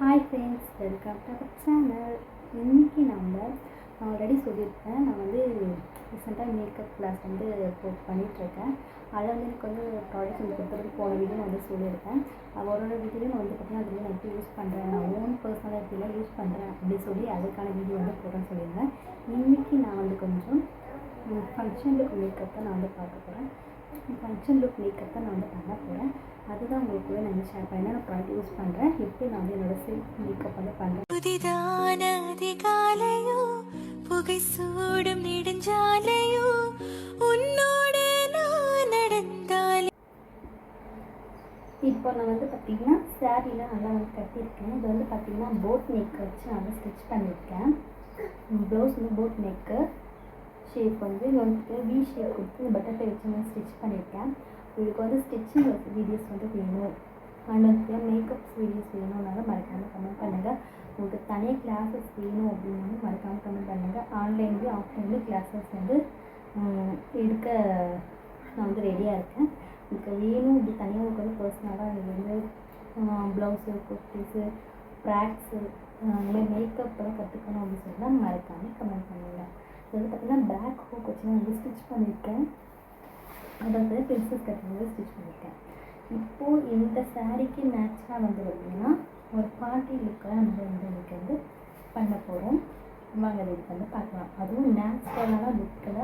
Hi friends, welcome to our channel. இன்றைக்கி நான் already சொல்லியிருக்கேன், நான் ரீசெண்டாக மேக்கப் கிளாஸ் பண்ணிகிட்ருக்கேன். அதில் எனக்கு ப்ராடக்ட்ஸ் கொடுத்துட்டு போன வீடியோ சொல்லியிருக்கேன். ஒரு வீடியோ பார்த்திங்கன்னா அதில் நான் எப்படி யூஸ் பண்ணுறேன், நான் ஓன் பர்சனலாக எப்படிலாம் யூஸ் பண்ணுறேன் அப்படின்னு சொல்லி அதுக்கான வீடியோ போடுறேன்னு சொல்லியிருந்தேன். இன்றைக்கி நான் கொஞ்சம் ஃபங்க்ஷன் லுக் மேக்கப் தான் நான் பார்க்க போகிறேன். ஃபங்க்ஷன் லுக் மேக்கப் தான் நான் பண்ண போகிறேன். அதுதான் உங்களுக்கு கூட நான் ஷேர் பண்ணேன். நான் ப்ராடக்ட் யூஸ் பண்ணுறேன், எப்படி நான் என்னோடய செல்ஃப் மேக்கப் பண்ணுறேன். புதிதான அதிகாலையோ புகை சூடும் நெடுஞ்சாலையோ உன்னோட நான் நடந்தாலே. இப்போ நான் பார்த்திங்கன்னா சாரீலாம் நல்லா கட்டியிருக்கேன். இது பார்த்திங்கன்னா போட் நெக் வச்சு நான் ஸ்டிச் பண்ணியிருக்கேன். ப்ளவுஸ் போட் நெக்கு ஷேப் இது வி ஷேப் கொடுத்து பட்டர்ஃப்ளை வச்சு நான் ஸ்டிச் பண்ணியிருக்கேன். உங்களுக்கு ஸ்டிச்சிங் வீடியோஸ் வேணும் அண்ட் மேக்கப்ஸ் வீடியோஸ் வேணும்னாலும் மறக்காமல் கமெண்ட் பண்ணுங்கள். உங்களுக்கு தனியாக கிளாஸஸ் வேணும் அப்படின்னாலும் மறக்காமல் கமெண்ட் பண்ணுங்கள். ஆன்லைன்லேயும் ஆஃப்லைன்லேயும் கிளாஸஸ் எடுக்க நான் ரெடியாக இருக்கேன். உங்களுக்கு வேணும் இப்படி தனியாக உங்களுக்கு பர்சனலாக இது ப்ளவுஸு குர்த்திஸு ப்ராக்ஸு இந்த மாதிரி மேக்கப்லாம் கற்றுக்கணும் அப்படின்னு சொன்னால் மறக்காமல் கமெண்ட் பண்ணுங்கள். இது பார்த்திங்கன்னா பேக் ஹூக் வச்சு நான் ஸ்டிச் பண்ணியிருக்கேன். அதாவது பிரின்சஸ் கட்டிங் ஸ்டிச் பண்ணியிருக்கேன். இப்போது இந்த சாரீக்கு மேட்சாக பார்த்திங்கன்னா ஒரு பார்ட்டி லுக்காக நம்ம இன்றைக்கி பண்ண போகிறோம். வாங்க இது பார்க்கலாம். அதுவும் நேச்சுரலான லுக்கில்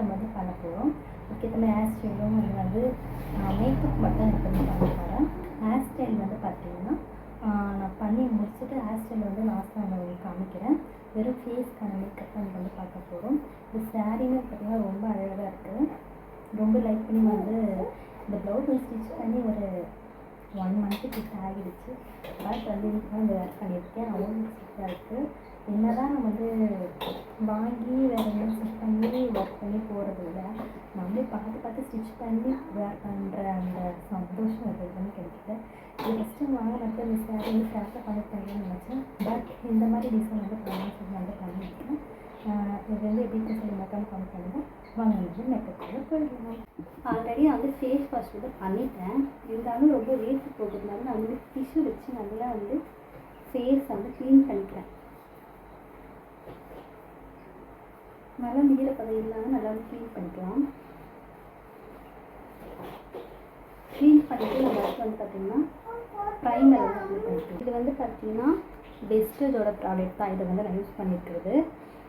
நம்ம பண்ண போகிறோம். அதுக்கேற்ற ஹேர் ஸ்டைலும் மேக்கப் மட்டும் எனக்கு பண்ண போகிறேன். ஹேர் ஸ்டைல் பார்த்திங்கன்னா நான் பண்ணி முடிச்சுட்டு ஹேர் ஸ்டைல் லாஸ்ட்டாக நான் காமிக்கிறேன். வெறும் ஃபேஸ்க்கான மேக்கப் நம்ம பார்க்க போகிறோம். இந்த சாரீன்னு பார்த்திங்கன்னா ரொம்ப அழகாக இருக்குது. ரொம்ப லைக் பண்ணி இந்த ப்ளவுஸ் ஸ்டிச் பண்ணி ஒரு 1 மந்த்துக்கு ஆகிடுச்சு. பட் இன்னைக்கு தான் வேர் பண்ணியிருக்கேன். அவ்வளோ சூப்பராக இருக்குது. என்ன தான் நான் வாங்கி வேறு என்ன ஸ்டிச் பண்ணி ஒர்க் பண்ணி போகிறது இல்லை, நம்மளே பார்த்து ஸ்டிச் பண்ணி வேர் பண்ணுற அந்த சந்தோஷம் அது கிடைக்குது. இது ஃபஸ்ட்டு வாங்கினப்போ இந்த சாரீ ஸ்டார்ட்டாக பண்ணிட்டேன்னு நினச்சேன். பட் இந்த மாதிரி டிசைன் பண்ணணும்னு சொல்லி பண்ணியிருக்கேன். இது எப்படி சொல்லி மேக்கப் பண்ணுங்க. வாங்க மேக்கப் போயிடலாம். ஆல்ரெடி நான் ஃபேஸ் வாஷ் பண்ணிட்டேன். இருந்தாலும் ரொம்ப வேஸ்ட் போகிறதுனால நான் டிஷ்யூ வச்சு நல்லா ஃபேஸ் க்ளீன் பண்ணிக்கிறேன். நல்லா நீரப்பதம் இல்லாமல் நல்லா க்ளீன் பண்ணிக்கலாம். க்ளீன் பண்ணிவிட்டு நம்ம பார்த்திங்கன்னா ப்ரைமர் அப்ளை பண்ணிக்கலாம். இது பார்த்திங்கன்னா பெஸ்ட்டோட ப்ராடக்ட் தான். இதை நான் யூஸ் பண்ணியிருக்கிறது.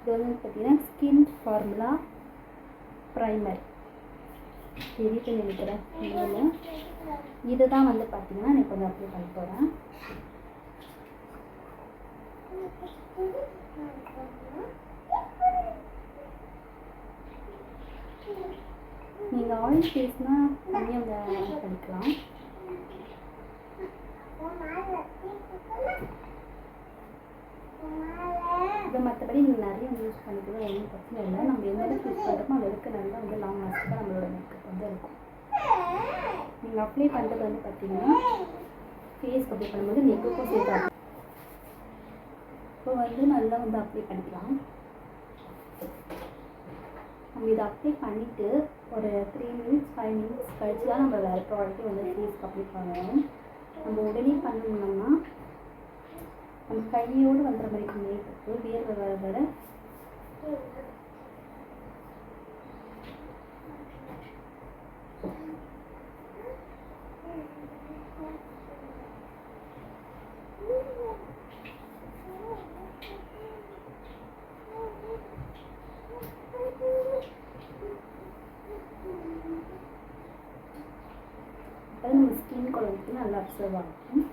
இது பார்த்திங்கன்னா ஸ்கின் ஃபார்முலா ப்ரைமர் தெரியுது நினைக்கிறேன். இதை தான் பார்த்திங்கன்னா நான் கொஞ்சம் அப்ளை பண்ண போகிறேன். நீங்கள் ஆயில் ஃபேஸ்னால் தனியாக பண்ணிக்கலாம். இதை மற்றபடி நீங்கள் நிறைய யூஸ் பண்ணிக்கலாம், ஒன்றும் பிரச்சனை இல்லை. நம்ம எந்த அளவுக்கு யூஸ் பண்ணுறோமோ அது அளவுக்கு நல்லா லாங் லாஸ்ட்டாக நம்மளோட மேக்கப் இருக்கும். நீங்கள் அப்ளை பண்ணுறது பார்த்திங்கன்னா ஃபேஸ் அப்ளை பண்ணும்போது நெக்குக்கும் சேர்த்து இப்போ நல்லா அப்ளை பண்ணிக்கலாம். நம்ம இதை அப்ளை பண்ணிவிட்டு ஒரு 3 மினிட்ஸ் 5 மினிட்ஸ் கழிச்சு தான் நம்ம வேறு ப்ராடக்ட்டே ஃபேஸ்க்கு அப்ளை பண்ணணும். நம்ம உடனே பண்ணணும்னா நம்ம கையோடு வந்துற மாதிரி மேக்கப்பு வேர்வை வர நம்ம ஸ்கின் குழந்தைக்கு நல்லா அப்சர்வ் ஆகும்.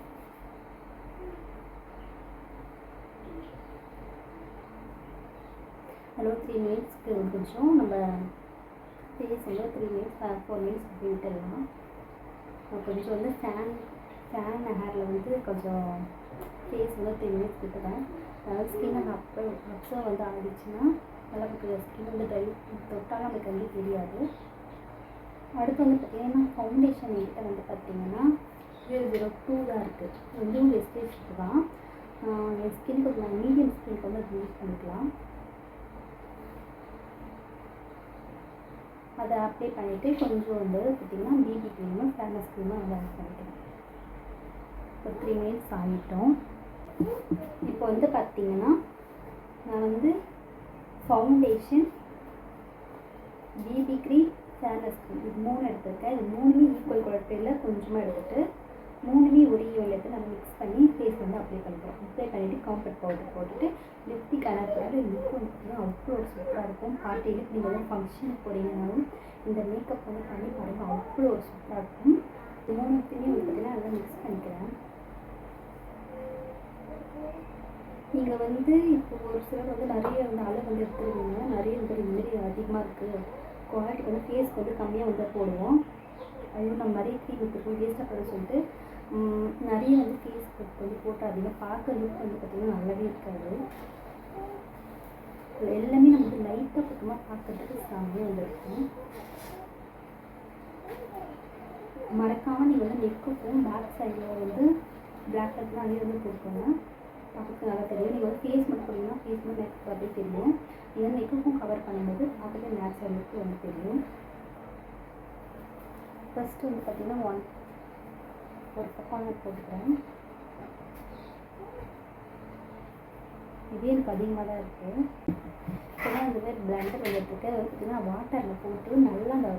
ஹலோ 3 மினிட்ஸ்க்கு கொஞ்சம் நம்ம ஃபேஸ் 3 மினிட்ஸ் 4 மினிட்ஸ் அப்படி விட்டுடலாம். கொஞ்சம் ஃபேன் ஹேரில் கொஞ்சம் ஃபேஸ் 3 மினிட்ஸ் விட்டுறேன். அதாவது ஸ்கின் அப்சர்வ் ஆகிடுச்சுன்னா நல்லா ஸ்கின் ட்ரை தொட்டாலும் நமக்கு தெரியாது. அடுத்து பார்த்திங்கன்னா ஃபவுண்டேஷன் என்கிட்ட பார்த்திங்கன்னா 002 தான் இருக்குது. இதுவும் வெஸ்டேஜ் தான். என் ஸ்கின்னுக்கு நான் மீடியம் ஸ்கின்க்கு அது யூஸ் பண்ணிக்கலாம். அதை அப்ளை பண்ணிவிட்டு கொஞ்சம் பார்த்திங்கன்னா பிபி க்ரீமும் ஃபேர்னஸ் க்ரீமும் யூஸ் பண்ணிக்கிறேன். ஒரு 3 மினிட்ஸ் ஆகிட்டோம். இப்போ வந்து பார்த்தீங்கன்னா நான் வந்து foundation, BP cream, fairness cream இது 3 எடுத்துருக்கேன். இது 3மே ஈக்குவல் குவாலிட்டியில் கொஞ்சமாக எடுத்துகிட்டு 3மே ஒரே எடுத்து நம்ம மிக்ஸ் பண்ணி ஃபேஸ் வந்து அப்ளை பண்ணுறோம். அப்ளை பண்ணிவிட்டு காம்பேக்ட் பவுடர் போட்டுட்டு லிப்ஸ்டிக் அனப்பினாலும் லிப் வந்து அவ்வளோ சூப்பராக இருக்கும். பார்ட்டியில் நீங்கள் வந்து ஃபங்க்ஷனுக்கு போகிறீங்கனாலும் இந்த மேக்கப் வந்து பண்ணி பாருங்கள், அவ்வளோ சூப்பராக இருக்கும். 3த்தையுமே வந்து பார்த்தீங்கன்னா நல்லா மிக்ஸ் பண்ணிக்கிறேன். நீங்கள் வந்து இப்போ ஒரு சிலர் வந்து நிறைய வந்து அளவு வந்து எடுத்துருவீங்க, நிறைய வந்து இந்த அதிகமாக இருக்குது, குவாலிட்டி வந்து ஃபேஸ்க்கு வந்து கம்மியாக வந்து போடுவோம். அதுவும் நம்ம நிறைய க்ரீம் எடுத்துருக்கோம், வேஸ்ட்டாக பண்ண சொல்லிட்டு நிறைய வந்து ஃபேஸ்க்கு வந்து போட்டாதீங்க. பார்க்க லுக் வந்து பார்த்திங்கன்னா நல்லாவே இருக்காது. எல்லாமே நம்ம வந்து லைட்டாக பக்கமாக பார்க்கறதுக்கு செம்மையாக வந்துருக்கும். மறக்காமல் நீங்கள் வந்து நெக்குக்கும் பேக் சைடில் வந்து பிளாக் கலர்லாம் அதே வந்து கொடுக்கோங்க, பார்க்கறதுக்கு நல்லா தெரியும். நீங்கள் வந்து ஃபேஸ் மட்டும் போட்டிங்கன்னா ஃபேஸ் மட்டும் நெக் அப்படியே தெரியும். நீங்கள் வந்து நெக்குக்கும் கவர் பண்ணும்போது பார்க்கறதுக்கு நேச்சுரல் லுக்கு வந்து தெரியும். ஃபஸ்ட்டு வந்து பார்த்திங்கன்னா ஒரு பக்கம் போட்டுக்கிறேன். இதே எனக்கு அதிகமாக தான் இருக்குது. இப்போதான் இந்த மாதிரி பிளெண்டர் வந்துட்டுருக்கு. அது வந்து பார்த்திங்கன்னா வாட்டரில் போட்டு நல்லா அந்த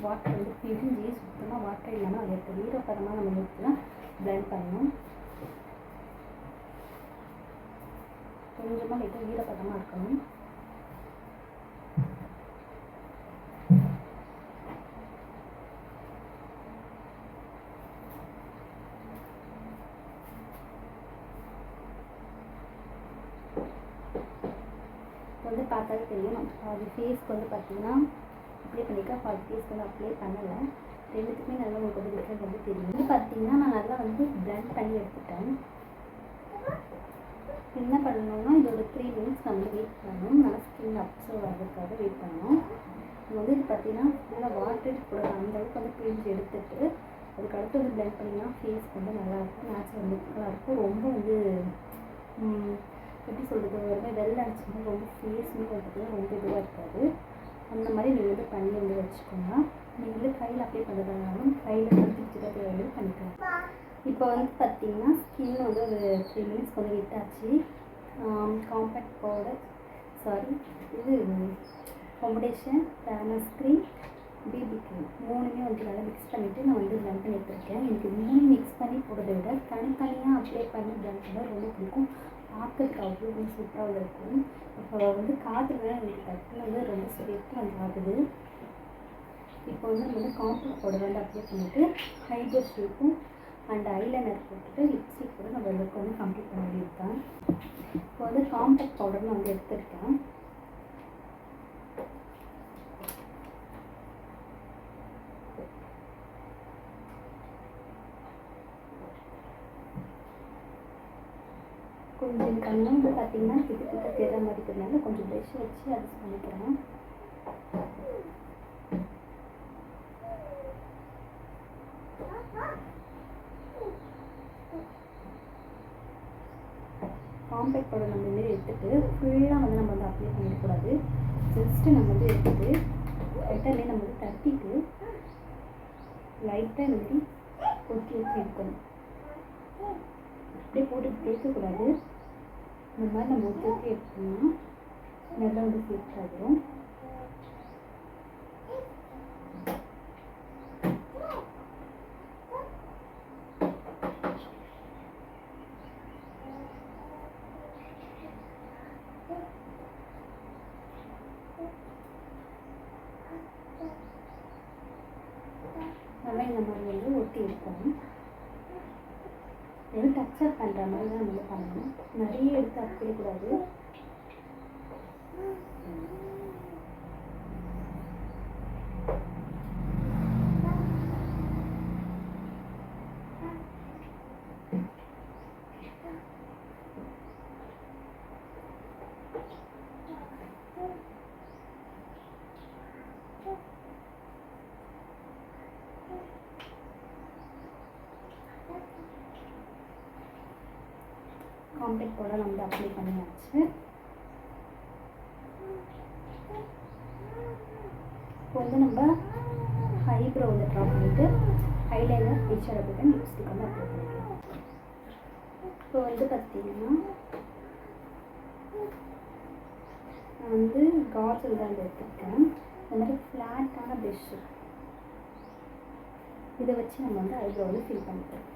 வாட்டர் வந்து பிரிஞ்சு சுத்தமாக வாட்டர் இல்லாமல் அதை எடுத்து ஈரப்பதமாக நம்ம எடுத்துலாம் பிளெண்ட் பண்ணணும். கொஞ்சமாக லைட்டாக ஈரப்பதமாக இருக்கணும். வந்து பார்த்தாலே தெரியும். அது ஃபேஸ்க்கு வந்து பார்த்திங்கன்னா அப்ளை பண்ணிக்க, பாதி ஃபேஸ்க்கு வந்து அப்ளை பண்ணலை. ரெண்டுத்துக்குமே நல்லா உங்களுக்கு வந்து டிஃப்ரெண்ட் வந்து தெரியும். வந்து பார்த்திங்கன்னா நான் நல்லா வந்து பிளெண்ட் பண்ணி எடுத்துட்டேன். என்ன பண்ணணும்னா இதோட 3 மினிட்ஸ் நம்ம வெயிட் பண்ணணும். நல்லா ஸ்கின் அப்சர்வ் ஆகிறதுக்காக வெயிட் பண்ணணும். இது வந்து இது பார்த்திங்கன்னா ஃபுல்லாக வாட்டர் கூட அந்தளவுக்கு வந்து பிரிஞ்சு எடுத்துட்டு அதுக்கடுத்து வந்து பிளெண்ட் பண்ணிங்கன்னா ஃபேஸ்க்கு வந்து நல்லாயிருக்கும், நேச்சுரல் லுக்காக இருக்கும். ரொம்ப வந்து எப்படி சொல்கிறது, ரொம்ப வெள்ளை அடிச்சுன்னா ரொம்ப ஃபேஸ்ன்னு பார்த்திங்கன்னா ரொம்ப இதுவாக இருக்காது. அந்த மாதிரி நீங்கள் வந்து பண்ணி வந்து வச்சுக்கோங்க. நீங்கள் வந்து கையில் அப்ளை பண்ணுறதுனாலும் கையில் வந்து வந்து பண்ணிக்கலாம். இப்போ வந்து பார்த்திங்கன்னா ஸ்கின் வந்து ஒரு 3 மினிட்ஸ் வந்து விட்டாச்சு. காம்பேக்ட் பவுடர் இது foundation, fairness cream, BB cream 3மே வந்து நல்லா மிக்ஸ் பண்ணிவிட்டு நான் வந்து பிளெண்ட் பண்ணி எடுத்துருக்கேன். எனக்கு 3 மிக்ஸ் பண்ணி போடுறதை விட தனித்தனியாக அப்ளை பண்ணி பிளெண்ட் பண்ண ரொம்ப பிடிக்கும். பார்க்கறதுக்கு அவ்வளோ வந்து சூப்பராக இருக்கும். இப்போ வந்து காற்றுல எனக்கு டக்குன்னு வந்து ரொம்ப ஸ்வெட் வந்து ஆகுது. இப்போ வந்து நம்ம வந்து காம்பேக்ட் பவுடர் வந்து அப்ளை பண்ணிவிட்டு ஹைப்ரோ ஷேப்பும் அண்ட் ஐலைனர் போட்டுட்டு லிப்ஸ்டிக் கூட நம்ம லுக் வந்து கம்ப்ளீட் பண்ண வேண்டியது தான். இப்போ வந்து காம்பேக்ட் பவுடர் நான் வந்து எடுத்துருக்கேன். கொஞ்சம் கண்ணு வந்து பார்த்திங்கன்னா கிட்ட தேடுற மாதிரி இருக்கிறதுனால கொஞ்சம் ப்ரெஷ் வச்சு அட்ஜஸ்ட் பண்ணிக்கிறேன். காம்பேக்ட் பவுடர் நம்ம இதுமாரி எடுத்துகிட்டு ஃபுல்லாக வந்து நம்ம வந்து அப்ளை பண்ணிடக்கூடாது. ஜஸ்ட்டு நம்ம வந்து எடுத்துகிட்டு லைட்டாக நம்ம வந்து தட்டிட்டு லைட்டாக இந்த மாதிரி கொத்தி வச்சு எடுக்கணும். அப்படியே போட்டு தேய்க்கக்கூடாது. இந்த மாதிரி நம்ம ஒத்தி எடுத்தோம்னா நல்லா வந்து சேஃப்ட் ஆகிடும். நல்லா இந்த மாதிரி வந்து ஒட்டி எடுக்கணும். எதுவும் டச்சப் பண்ணுற மாதிரி தான் நம்ம பண்ணணும். நிறைய எடுத்து அப்பிடக்கூடாது. காம்பேக்ட் பவுடர் நம்ம அப்ளை பண்ணியாச்சு. இப்போ வந்து நம்ம ஐப்ரோ வந்து ட்ரா பண்ணிவிட்டு ஐலைனர், ஐ ஷேடோ போட்டு லிப்ஸ்டிக் வந்து அப்ளை பண்ணிக்கலாம். இப்போ வந்து பார்த்தீங்கன்னா நான் வந்து காஜல் தான் எடுத்துருக்கேன். இந்த மாதிரி ஃப்ளாட்டான ப்ரஷ்ஷு இதை வச்சு நம்ம வந்து ஐப்ரோ வந்து ஃபில் பண்ணிக்கலாம்.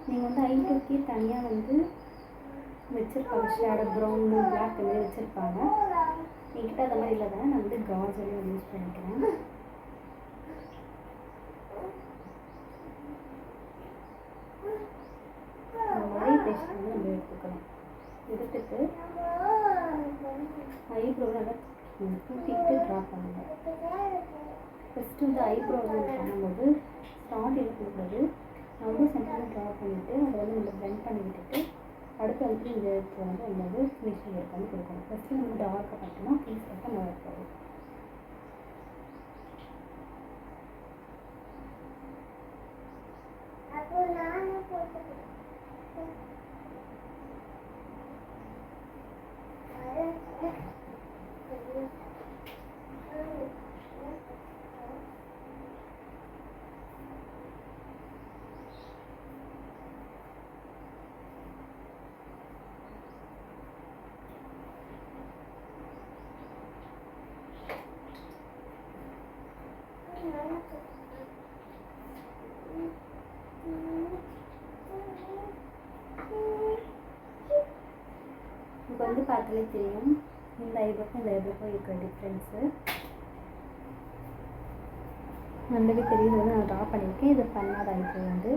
நீங்கள் வந்து ஐப்ரோக்கே தனியாக வந்து வச்சுருப்பாங்க, ஷேடோ ப்ரௌன் பிளாக் மாதிரி வச்சுருப்பாங்க. என்கிட்ட அந்த மாதிரி இல்லை தான், நான் வந்து காஜலே யூஸ் பண்ணிக்கிறேன். ஒரே ப்ரஷ் வந்து நம்ம எடுத்துக்கலாம். எடுத்துட்டு ஐப்ரோ நல்லா தூக்கிட்டு ட்ரா பண்ணுங்கள். ஃபஸ்ட்டு வந்து ஐப்ரோ வந்து பண்ணும்போது ஸ்டார்ட் எடுக்கக்கூடாது, ரொம்ப சென்டரில் ட்ரா பண்ணிவிட்டு அதை வந்து நம்ம பிளெண்ட் பண்ணி விட்டுட்டு அடுத்து வந்து இந்த இடத்துல வந்து நம்ம வந்து ஃபினிஷிங் ஒர்க் வந்து கொடுக்கணும். ஃபஸ்ட்டு நம்ம டார்க்காக பார்த்தோம்னா ஃபேஸ் பார்த்தா நல்லா இருக்காது. இப்போ வந்து பார்த்தாலே தெரியும் இந்த ஐப்ரோக்கும் இந்த ஐப்ரோக்கும் இருக்கிற டிஃப்ரென்ஸு நல்லாவே தெரியுது. வந்து நான் ட்ரா பண்ணியிருக்கேன். இது பண்ணாத ஐப்ரோ வந்து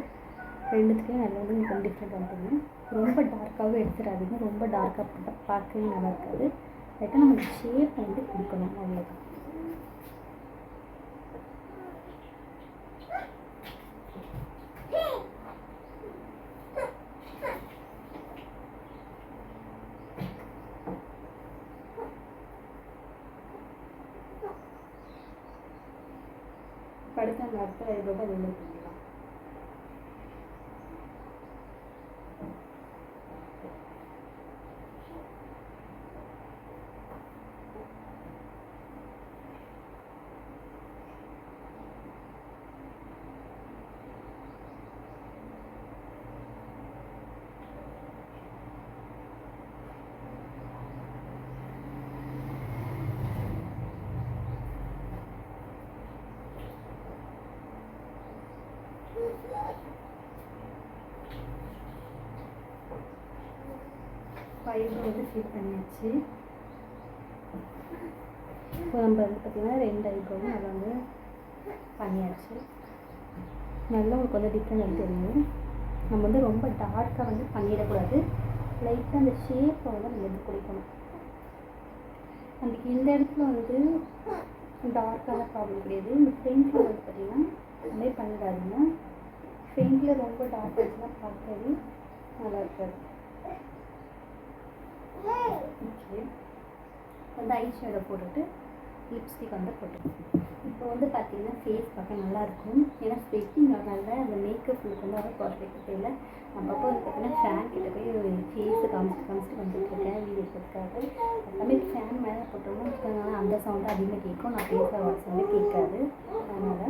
ரெண்டுத்துலேயும் நல்லா வந்து கொஞ்சம் டிஃப்ரெண்ட் வந்துடுங்க. ரொம்ப டார்க்காகவும் எடுத்துடாதீங்க, ரொம்ப டார்க்காக பார்க்கவே நல்லா இருக்காது. லைட்டாக நம்ம ஷேப் வந்து கொடுக்கணும், அவ்வளோதான். அடுத்து அந்த அடுத்த ஐப்ரோவை ரிமூவ் பண்ணிடலாம். ஐப்ரோ வந்து ஃபில் பண்ணியாச்சு. இப்போ நம்ம வந்து பார்த்திங்கன்னா 2 ஐப்ரோவும் அதை வந்து பண்ணியாச்சு. நல்லா உங்களுக்கு வந்து டிஃப்ரெண்ட் தெரியும். நம்ம வந்து ரொம்ப டார்க்காக வந்து பண்ணிடக்கூடாது, லைட்டாக அந்த ஷேப்பை வந்து நம்ம வந்து கொடுக்கணும். அந்த இந்த இடத்துல வந்து டார்க்கான ப்ராப்ளம் கிடையாது. இந்த ஃப்ரண்ட்டில் வந்து பார்த்திங்கன்னா அதே பண்ணிடாதுங்க. ஃப்ரண்ட்டில் ரொம்ப டார்க் ஆச்சுன்னா பார்க்கவே நல்லா இருக்காது. ஓகே, வந்து ஐ ஷேடோ போட்டுட்டு லிப்ஸ்டிக் வந்து போட்டு இப்போ வந்து பார்த்திங்கன்னா ஃபேஸ் பார்க்க நல்லாயிருக்கும். ஏன்னா ஸ்வெட்டிங் ஆகாத அந்த மேக்கப் லுக் வந்து அவ்வளோ பர்ஃபெக்ட் இல்லை. அப்பப்போ வந்து பார்த்திங்கன்னா ஃபேன் கிட்ட போய் ஃபேஸை காமிச்சிட்டு வந்துட்டுருக்கேன் வீடியோ போட்டுக்காது. எல்லாமே ஃபேன் மேலே போட்டோம்னா அந்த சவுண்டு அதிகமாக கேட்கும், நான் ஃபேஸில் வர சவுண்டு கேட்காது. அதனால்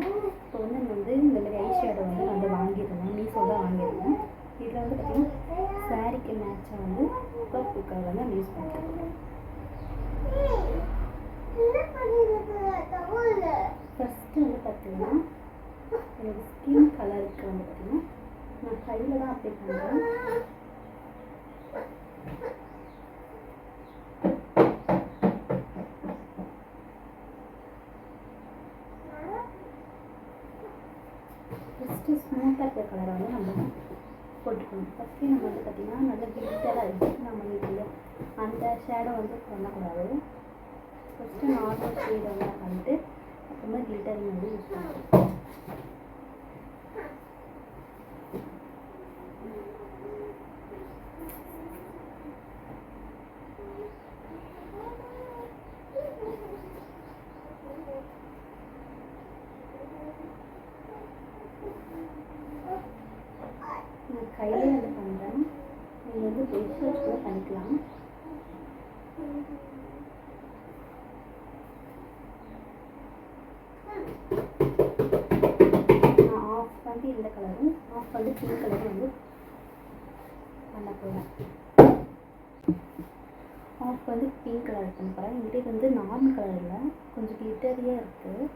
இப்போ வந்து நம்ம வந்து இந்த மாதிரி ஐ ஷேடோ வந்து நான் வாங்கியிருந்தேன், மீஷோவில் தான் வாங்கியிருந்தேன். இதில் வந்து பார்த்திங்கன்னா சாரீக்கு மேட்சாக வந்து பர்பிள் கலர் வந்து நம்ம யூஸ் பண்ணிக்கலாம். ஃபஸ்ட்டு வந்து பார்த்திங்கன்னா என்னோடய ஸ்கின் கலருக்கு வந்து பார்த்திங்கன்னா நான் கையில் தான் அப்ளை பண்ணுறேன். ஃபஸ்ட்டு ஸ்மூத்தாக இருக்கிற கலரை வந்து நம்ம போட்டுக்கணும். ஃபஸ்ட்டு நம்ம வந்து பார்த்திங்கன்னா நல்லா கிளிட்டராக இருக்குது, நம்ம இதில் அந்த ஷேடோ வந்து பண்ணக்கூடாது. ஃபஸ்ட்டு நார்மல் ஷேடோ வந்து பண்ணிட்டு அப்புறமா கிளிட்டரிங் வந்து யூஸ் பண்ணுறோம். நான் கையிலே வந்து பண்ணுறேன், நீங்கள் வந்து ப்ரஷ் வச்சு கூட பண்ணிக்கலாம். நான் ஆஃப் பண்ணி இந்த கலரும் பிங்க் கலர் வந்து பண்ண போகிறேன். ஆஃப் வந்து பிங்க் கலர் பண்ண போகிறேன். இது வந்து நார்மல் கலரில் கொஞ்சம் கிளிட்டரியாக இருக்குது.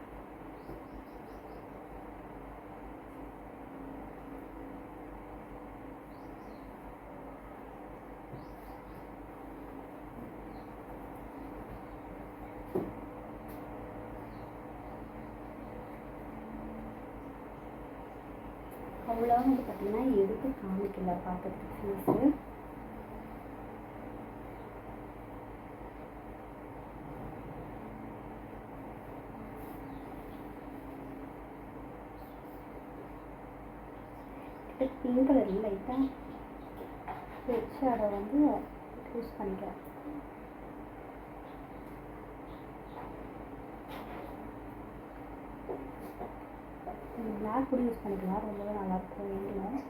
அவ்வளோ வந்து பார்த்திங்கன்னா எடுத்து காமிக்கல பார்க்கறதுக்கு ஃபேஸு. பிங்க் கலரில் லைட்டாக ரெட் ஷேடோ வந்து யூஸ் பண்ணிக்கிறேன். பிளாக் கூட யூஸ் பண்ணிக்கலாம், ரொம்பவே நல்லாயிருக்கும். வேண்டியும்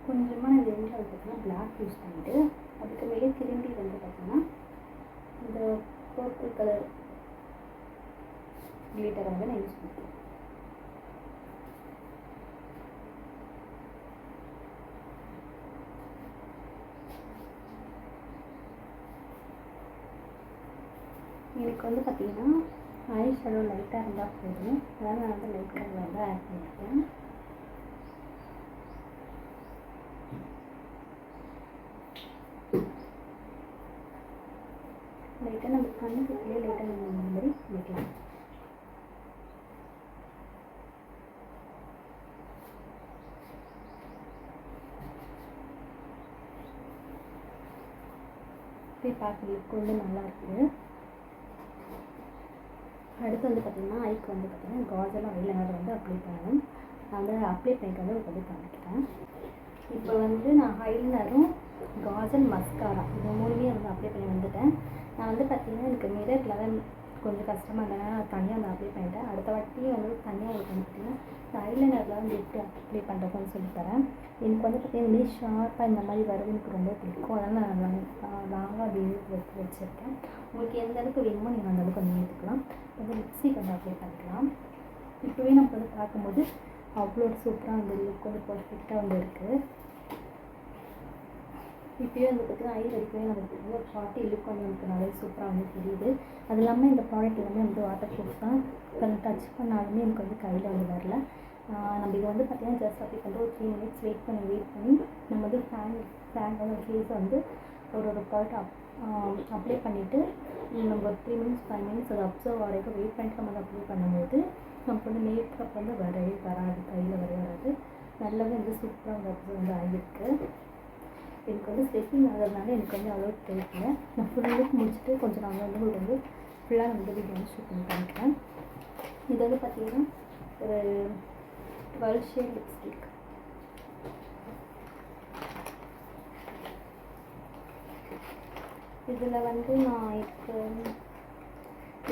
கொஞ்சமாக இந்த எண்டில் வந்து பார்த்திங்கன்னா பிளாக் யூஸ் பண்ணிவிட்டு அதுக்கு மேலே திரும்பி வந்து பார்த்திங்கன்னா இந்த பர்பிள் கலர் கிளிட்டரை வந்து நான் யூஸ் பண்ணுறேன். எனக்கு வந்து பார்த்திங்கன்னா ஐ ஷேடோ லைட்டாக இருந்தால் போதும், அதனால் நான் வந்து லைட் கலர் வந்து ஆட் பண்ணியிருக்கேன். லைட்டாக நம்ம கண்ணுக்குள்ளே லைட்டாக நம்ம இந்த மாதிரி வைக்கலாம். போய் பார்க்குறதுக்கு வந்து நல்லா இருக்குது. அடுத்து வந்து பார்த்திங்கன்னா ஐக்கு வந்து பார்த்திங்கன்னா காஜல் ஐலைனர் வந்து அப்ளை பண்ணணும். நான் வந்து அப்ளை பண்ணிட்டு வந்து வந்து காமிக்கிறேன். இப்போ வந்து நான் ஐலைனரும் காஜல் மஸ்காரா இது மூணுமே வந்து அப்ளை பண்ணி வந்துட்டேன். நான் வந்து பார்த்திங்கன்னா எனக்கு மிரரில் தான் கொஞ்சம் கஷ்டமாக இருந்தேன்னா நான் தனியாக வந்து அப்ளை பண்ணிட்டேன். அடுத்த வாட்டி வந்து தனியாக உங்களுக்கு வந்து பார்த்திங்கன்னா இந்த ஐலைனரில் வந்து எப்படி அப்ளை பண்ணுறதுன்னு சொல்லித்தரேன். எனக்கு வந்து பார்த்திங்கன்னா ஷார்ப்பாக இந்த மாதிரி வருது எனக்கு ரொம்ப பிடிக்கும், அதனால் நான் லாங்காக அப்படி வச்சுருக்கேன். உங்களுக்கு எந்த அளவுக்கு வேணுமோ நீங்கள் அந்த அளவுக்கு வந்து எடுத்துக்கலாம். வந்து லிப்ஸ்டிக் வந்து அப்ளை பண்ணிக்கலாம். இப்போவே நம்ம வந்து பார்க்கும்போது அவ்வளோ சூப்பராக வந்து லுக் வந்து பர்ஃபெக்டாக வந்து இருக்குது. இப்போயே வந்து பார்த்திங்கன்னா ஐ ரெடிக்கவே நமக்கு வந்து பார்ட்டி லுக் வந்து நமக்கு நிறைய சூப்பராக வந்து தெரியுது. அது இல்லாமல் இந்த ப்ராடக்ட் எல்லாமே வந்து வாட்டர் ப்ரூஃப் தான். கொஞ்சம் டச் பண்ணாலுமே எனக்கு வந்து கையில் வந்து வரல. நம்ம இதை வந்து பார்த்திங்கன்னா ஜஸ்ட் அப்ளை பண்ணிட்டு ஒரு 3 minutes வெயிட் பண்ணி நம்ம வந்து ஃபேனோட ஃபேஸை வந்து ஒரு ப்ராடக்ட் அப்ளை பண்ணிவிட்டு நம்ம ஒரு 3 minutes 5 minutes அதை அப்சர்வ் வரைக்கும் வெயிட் பண்ணிட்டு நம்ம அதை அப்ளை பண்ணும்போது நமக்கு வந்து மேக்கப் வந்து வரவே வராது, கையில் வராது. நல்லாவே வந்து சூப்பராக வந்து அப்சர்வ் வந்து ஆகியிருக்கு. எனக்கு வந்து ஸ்ட்ரெச்சிங் ஆகிறதுனால எனக்கு வந்து அவ்வளோ தெரியல. நான் ஃபுல்லாக முடிச்சுட்டு கொஞ்சம் நாங்கள் வந்து உங்களுக்கு வந்து ஃபுல்லாக வந்து வீடியோ வந்து ஷூட் பண்ணி காமிக்கிறேன். இது வந்து பார்த்திங்கன்னா ஒரு 12 ஷேட் லிப்ஸ்டிக். இதில் வந்து நான் இப்போ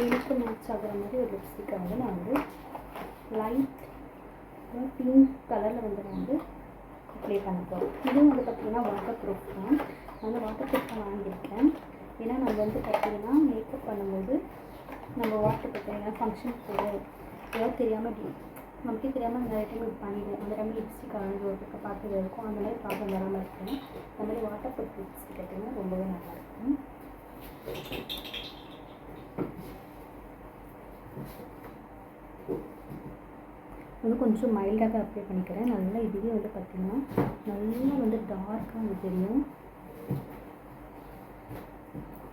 எனக்கு மேட்ச் ஆகிற மாதிரி ஒரு லிப்ஸ்டிக்கை வந்து நான் வந்து லைட் பிங்க் கலரில் வந்து நான் வந்து அப்ளை பண்ண போகிறோம். இதுவும் வந்து பார்த்திங்கன்னா வாட்டர் ப்ரூஃப் தான். நான் வந்து வாட்டர் ப்ரூஃப் தான் வாங்கியிருக்கேன். ஏன்னா நம்ம வந்து பார்த்திங்கன்னா மேக்கப் பண்ணும்போது நம்ம வாட்டர் பார்த்திங்கன்னா ஃபங்க்ஷன் போகிறோம் ஏதாவது தெரியாமல் நமக்கே தெரியாமல் நிறைய டைம் இது பண்ணிடுவோம். அந்த டைம் லிப்ஸ்டிக் அரைஞ்சி ஒரு பக்கம் பார்த்து இருக்கும், அந்த மாதிரி ப்ராப்ளம் வராமல் இருக்கும். அந்த மாதிரி வாட்டர் ப்ரூஃப் லிப்ஸ்டிக் எடுத்திங்கன்னா ரொம்பவே நல்லாயிருக்கும். வந்து கொஞ்சம் மைல்டாக அப்ளை பண்ணிக்கிறேன். நல்லா இதுவே வந்து பார்த்திங்கன்னா நல்லா வந்து டார்க்காக வந்து தெரியும்.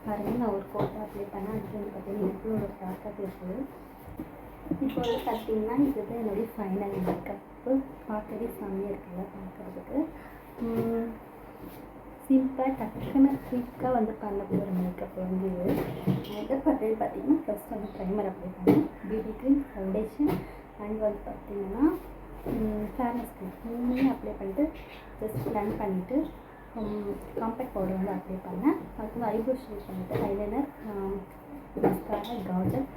பாருங்கள், நான் ஒரு கோட்டை அப்ளை பண்ணேன். அதுக்கு வந்து பார்த்திங்கன்னா எவ்வளோ ஒரு டார்க்காக இருக்குது. இப்போ வந்து பார்த்திங்கன்னா இதுதான் என்னுடைய ஃபைனல் மேக்கப்பு. பார்க்கவே செம்மையாக இருக்குல்ல பார்க்குறதுக்கு. சிம்பிளாக டக்குன்னு குயிக்காக வந்து பண்ணக்கூடிய ஒரு மேக்கப் வந்து இது. மேக்கப் பண்ணுறது பார்த்திங்கன்னா ஃபஸ்ட் வந்து ப்ரைமர் அப்ளை பண்ணேன், பிபி க்ரீம், ஃபவுண்டேஷன் அண்ட் வந்து பார்த்திங்கன்னா ஃபேர்னஸ் க்ரீம் மூணுமே அப்ளை பண்ணிட்டு ஜஸ்ட் பிளெண்ட் பண்ணிவிட்டு காம்பேக்ட் பவுடர் வந்து அப்ளை பண்ணேன். அதுக்கு வந்து ஐப்ரோ ஷேப் பண்ணிவிட்டு eyeliner, mascara, Kajal,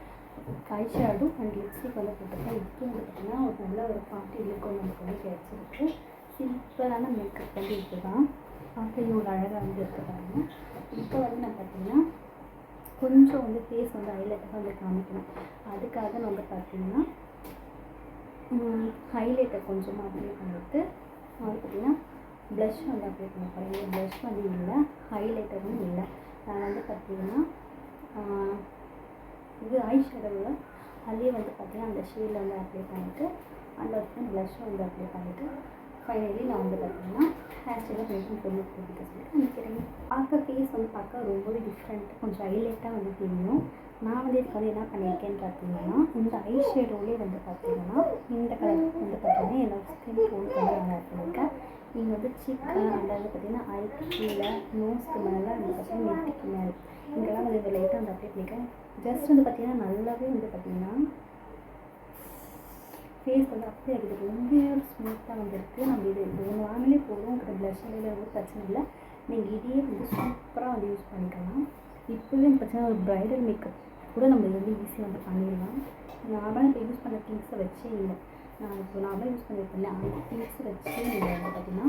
eye shadow and lipstick வந்து போட்டிருக்கேன். இதுக்கு வந்து பார்த்திங்கன்னா ஒரு நல்ல ஒரு பார்ட்டி லுக்கும் நமக்கு வந்து கிடச்சிருக்கு. சிம்பிளான மேக்கப் வந்து இது தான். பார்க்க இவ்வளோ அழகாக வந்து இருக்கிறாங்க. இப்போ வந்து நான் பார்த்திங்கன்னா கொஞ்சம் வந்து ஃபேஸ் வந்து ஹைலைட்டாக வந்து காமிக்கணும். அதுக்காக நான் வந்து பார்த்திங்கன்னா ஹைலைட்டர் கொஞ்சமாக அப்ளை பண்ணிவிட்டு வந்து பார்த்திங்கன்னா ப்ளஷ் வந்து அப்ளை பண்ண போகிறேன். ப்ளஷ் வந்து இல்லை, ஹைலைட்டரும் இல்லை. நான் வந்து பார்த்திங்கன்னா இது ஐ ஷேடோவில் அதுலேயே வந்து பார்த்திங்கன்னா அந்த ஷேடில் வந்து அப்ளை பண்ணிவிட்டு அந்த வந்து ப்ளஷ்ஷை வந்து அப்ளை பண்ணிவிட்டு ஃபைனலி நான் வந்து பார்த்திங்கன்னா ஹேர் ஸ்டைலாக மெயின்டைன் பண்ணி கொடுக்க சொல்லிட்டு நினைக்கிறேன். பார்க்க ஃபேஸ் வந்து பார்க்க ரொம்பவே டிஃப்ரெண்ட்டாக கொஞ்சம் ஹைலைட்டாக வந்து தெரியும். நான் வந்து இதுக்கு வந்து என்ன பண்ணியிருக்கேன்னு பார்த்தீங்கன்னா இந்த ஐ ஷேடோலேயே வந்து பார்த்திங்கன்னா இந்த கலர் வந்து பார்த்திங்கன்னா என்னோடய ஸ்கின் டோனுக்கு வந்து நான் ஆட் பண்ணியிருக்கேன். நீங்கள் வந்து சிக்கு அந்த வந்து பார்த்திங்கன்னா ஐக்கு கீழே நோஸ்க்கு மேலே வந்து பார்த்திங்கன்னா நெட்டிக்கு மேலே இங்கெல்லாம் வந்து இந்த லைட்டாக வந்து அப்ளை பண்ணியிருக்கேன். ஜஸ்ட் வந்து பார்த்திங்கன்னா நல்லாவே வந்து பார்த்திங்கன்னா ஃபேஸ் வந்து அப்படியே இருக்குது, ரொம்ப ஸ்மூத்தாக வந்துருக்கு. நம்ம இது ஒன்று வாங்கிலே போதும், ப்ளஷ் வந்து பிரச்சனை இல்லை. நீங்கள் இதையே வந்து சூப்பராக வந்து யூஸ் பண்ணிக்கலாம். இப்போவே வந்து பார்த்தீங்கன்னா ஒரு ப்ரைடல் மேக்கப் கூட நம்ம இது வந்து ஈஸியாக வந்து பண்ணிடலாம். நார்மலாக இப்போ யூஸ் பண்ண திங்ஸை வச்சே இல்லை, நான் இப்போ நார்மலாக யூஸ் பண்ணியிருக்கேன் அந்த திங்ஸை வச்சு நீங்கள் வந்து பார்த்திங்கன்னா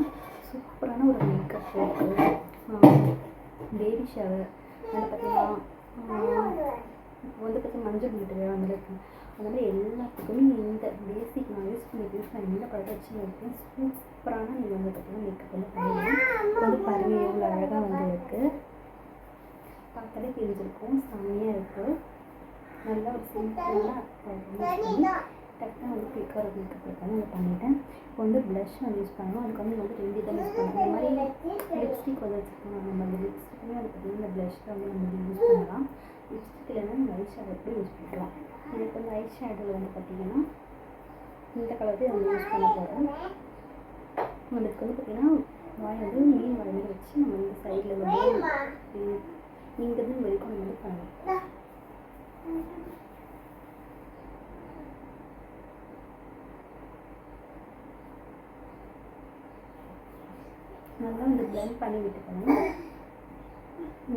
சூப்பரான ஒரு மேக்கப் போட்டு பேபி ஷவர் அதில் பார்த்திங்கன்னா இப்போ வந்து பார்த்திங்கன்னா மஞ்சள் வீட்டு அந்த மாதிரி அந்த மாதிரி எல்லாத்துக்குமே இந்த பேசிக் நான் யூஸ் பண்ணி இந்த ப்ராடக்ட் வச்சு இருக்கேன். சூப்பரான நீங்கள் வந்து பார்த்திங்கன்னா மேக்கப் வந்து பண்ணிடலாம். வந்து பாருங்கள் எவ்வளோ அழகாக வந்து இருக்குது, பார்த்தாலே தெரிஞ்சிருக்கும், செம்மையாக இருக்குது. நல்லா ஒரு சிம்பிளான டக்குன்னு வந்து குயிக்காக ஒரு மேக்கப் வந்து பண்ணிவிட்டேன். இப்போ வந்து ப்ளஷ் வந்து யூஸ் பண்ணணும். அதுக்கு வந்து 2 தான் யூஸ் பண்ணணும். இந்த மாதிரி லிப்ஸ்டிக் வந்து வச்சுருக்கோம். நம்ம அந்த லிப்ஸ்டிக்குமே வந்து பார்த்திங்கன்னா இந்த ப்ளஷ் வந்து நம்ம யூஸ் பண்ணலாம். லிப்ஸ்டிக் இல்லைன்னா நீங்கள் ஐ ஷேடோ கூட யூஸ் பண்ணிக்கலாம். எனக்கு வந்து ஐ ஷேடோவில் வந்து பார்த்திங்கன்னா இந்த கலர் தான் நம்ம யூஸ் பண்ண போகிறோம். அதுக்கு வந்து பார்த்திங்கன்னா வாய் வந்து மீன் வாய் மாதிரி வச்சு நம்ம இந்த சைடில் வந்து இங்கேருந்து வரைக்கும் நம்ம வந்து பண்ணலாம். நல்லா வந்து பிளெண்ட் பண்ணி விட்டுக்கணும்.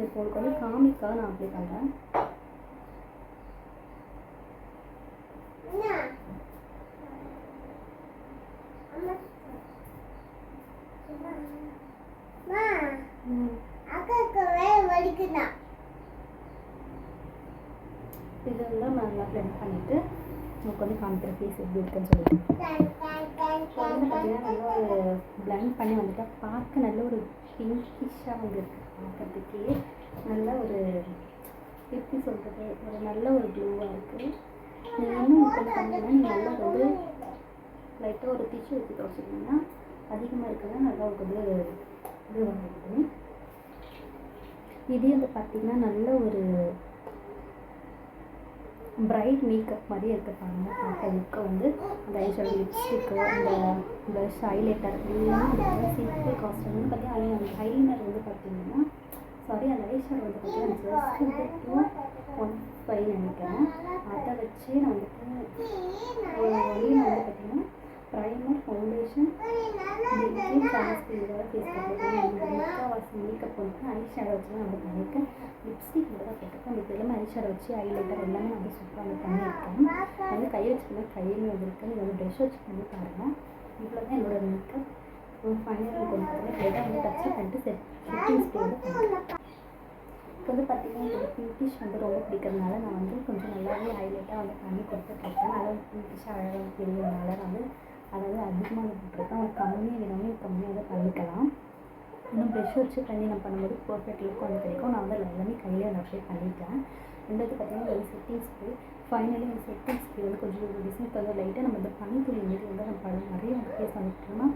இப்போ உங்களுக்கு வந்து காமிக்காக நான் அப்ளை பண்ணுறேன். இதெல்லாம் நல்லா பிளெண்ட் பண்ணிவிட்டு உங்களுக்கு வந்து காமிக்கிற ஃபேஸ் எப்படி இருக்குன்னு சொல்லிட்டு இப்போ வந்து பார்த்திங்கன்னா நல்லா ஒரு பிளெண்ட் பண்ணி வந்துட்டா பார்க்க நல்ல ஒரு பிங்கிஷாக வந்து இருக்குது. பார்க்கறதுக்கே நல்ல ஒரு எப்படி சொல்கிறது, ஒரு நல்ல ஒரு க்ளோவாக இருக்குது. நீங்கள் இன்னும் கொஞ்சம் பண்ணிங்கன்னா நீங்கள் நல்லா வந்து லைட்டாக ஒரு டிஷ்யூ வச்சு துவச்சிட்டிங்கன்னா அதிகமாக இருக்கிறதா நல்லா வந்து இது வந்துருக்குது. இதே வந்து பார்த்திங்கன்னா நல்ல ஒரு பிரைட் மேக்கப் மாதிரியே இருக்க பாருங்கள். பார்க்க லுக்கை வந்து அந்த ஐஷேடோ லிப்ஸ்டிக்கு அந்த ப்ளஷ் ஹைலைட்டர் எல்லாம் வந்து சிம்பிள் காஸ்ட் வந்து பார்த்திங்கன்னா அந்த ஐலைனர் வந்து பார்த்திங்கன்னா அந்த ஐஷேடோ வந்து பார்த்திங்கன்னா ஜஸ்ட் 215 நினைக்கிறேன். அதை வச்சு நான் வந்துட்டு வழியில் வந்து பார்த்திங்கன்னா ப்ரைமர் ஃபவுண்டேஷன் சன்ஸ்கிரீன் ஃபேஸ் முக்கால்வாசி மேக்கப் வந்து ஐ ஷேடோ வச்சு நான் வந்து பண்ணியிருக்கேன். லிப்ஸ்டிக் மட்டும் தான் போட்டிருக்கேன். இப்போ எல்லாமே ஐ ஷேடோ வச்சு ஹைலைட்டர் எல்லாமே நான் வந்து சூப்பராக வந்து பண்ணியிருக்கேன். வந்து கையை வச்சுக்கணும், கையிலுமே வந்துருக்கு. நீங்கள் வந்து ப்ரெஷ் வச்சு பண்ணி பாருங்கள். இவ்வளோ தான் என்னோடய மேக்கப். ஃபைனலாக கொஞ்சம் லைட்டாக வந்து டச் பண்ணிட்டு செட்டிங் ஸ்ப்ரே வந்து பண்ணிட்டேன். இப்போ வந்து பார்த்திங்கன்னா எனக்கு பிங்கிஷ் வந்து ரொம்ப பிடிக்கிறதுனால நான் வந்து கொஞ்சம் நல்லாவே ஹைலைட்டாக வந்து பண்ணி கொடுத்துட்ருக்கேன். நல்லா பிங்கிஷாக அழகாக தெரியறதுனால நான் வந்து அதை வந்து அதிகமாக போட்டிருக்கேன். ஒரு கம்மியாக வேணும்னு கம்மியாக தான் பண்ணிக்கலாம். இன்னும் ப்ரெஷ் வச்சு பண்ணி நான் பண்ணும்போது பர்ஃபெக்ட் லுக் வந்து கிடைக்கும். நான் வந்து எல்லாமே கையிலே வந்து அப்ளை பண்ணிட்டேன். ரெண்டாவது பார்த்திங்கன்னா ஒரு செட்டிங் ஸ்ப்ரே. ஃபைனலி அந்த செட்டிங் ஸ்ப்ரே வந்து கொஞ்சம் டிசைன் வந்து லைட்டாக நம்ம இந்த பனித்துளி மாரி வந்து நம்ம படம் நிறைய வந்து ஃபேஸ் வந்துட்டோம்னா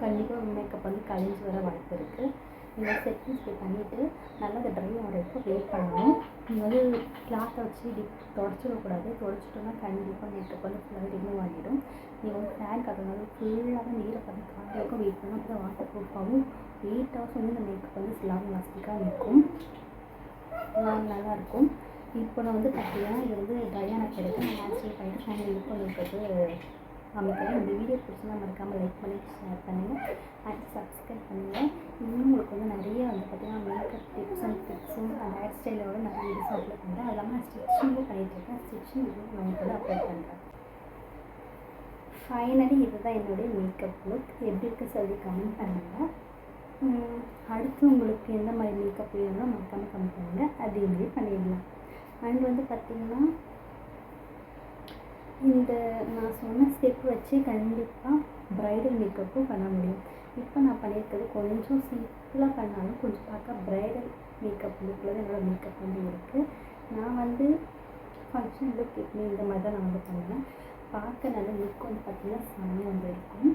கண்டிப்பாக மேக்கப் வந்து கழிஞ்சு வர வாய்ப்பு இருக்குது. நீங்கள் செட்டிங் ஸ்ப்ரே பண்ணிவிட்டு நல்லா அந்த ட்ரை ஆகிறதுக்கு வெயிட் பண்ணணும். நீங்கள் வந்து கிளாத்தை வச்சு இப்படி தொடச்சிடக்கூடாது. தொடச்சிட்டோம்னா கண்டிப்பாக மேக்கப் வந்து ஃபுல்லாக ரிமூவ் ஆகிடும். நீங்கள் வந்து ஃபேன் காட்டுறதுனால ஃபுல்லாக நீரை பண்ணி காட்டுறதுக்கும் வெயிட் பண்ணணும். அப்போ தான் வாட்டர் ப்ரூஃபாகவும் 8 hours வந்து இந்த மேக்கப் வந்து லாங் லாஸ்டிக்காக நிற்கும், நல்லாயிருக்கும். இப்போ நான் வந்து பார்த்திங்கன்னா இது வந்து ட்ரையான கிடைக்கும். நான் நேச்சுரல் பண்ணிட்டு ஃபைனல் லுக் வந்து இருக்கிறது காமிக்கிறேன். இந்த வீடியோ பிடிச்சினா மறக்காமல் லைக் பண்ணி ஷேர் பண்ணுங்கள் அண்ட் சப்ஸ்கிரைப் பண்ணுங்கள். இன்னும் உங்களுக்கு வந்து நிறைய வந்து பார்த்திங்கன்னா மேக்கப் டிப்ஸ் அண்ட் ட்ரிக்ஸும் அந்த ஹேர் ஸ்டைலோட நிறைய வீடியோஸ் அப்லோட் பண்ணுறேன். அது இல்லாமல் ஸ்டிச்சிங்கும் பண்ணிகிட்ருக்கேன். ஸ்டிச்சிங் வீடியோ நான் உங்களுக்கு வந்து அப்லோட் பண்ணுறேன். ஃபைனலி இதுதான் என்னுடைய மேக்கப் லுக். எப்படி இருக்குது சொல்லி கமெண்ட் பண்ணுங்கள். அடுத்து உங்களுக்கு எந்த மாதிரி மேக்கப் வேணும்னா மறக்காமல் கமெண்ட் பண்ணுங்கள். அதே மாதிரி பண்ணிடலாம். அண்ட் வந்து பார்த்திங்கன்னா இந்த நான் சொன்ன ஸ்டெப் வச்சு கண்டிப்பாக ப்ரைடல் மேக்கப்பும் பண்ண முடியும். இப்போ நான் பண்ணியிருக்கிறது கொஞ்சம் சிம்பிளாக பண்ணாலும் கொஞ்சம் பார்க்க ப்ரைடல் மேக்கப் லுக்கில் தான் என்னோடய மேக்கப் வந்து இருக்குது. நான் வந்து ஃபங்க்ஷன் லுக் எப்படி இந்த மாதிரி தான் நான் வந்து பண்ணுவேன். பார்க்க நல்ல லுக் வந்து பார்த்திங்கன்னா செம்மையாக வந்து இருக்கும்.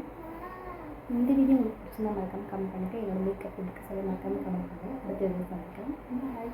இந்த வீடியோ உங்களுக்கு பிடிச்சிருந்தா மறக்காமல் கமெண்ட் பண்ணுங்கள். என்னோடய மேக்கப் லுக்கு சொல்ல மறக்காமல் கமெண்ட் பண்ணுங்கள். அடுத்த வீடியோ பண்ணிக்கிறேன். பாய்.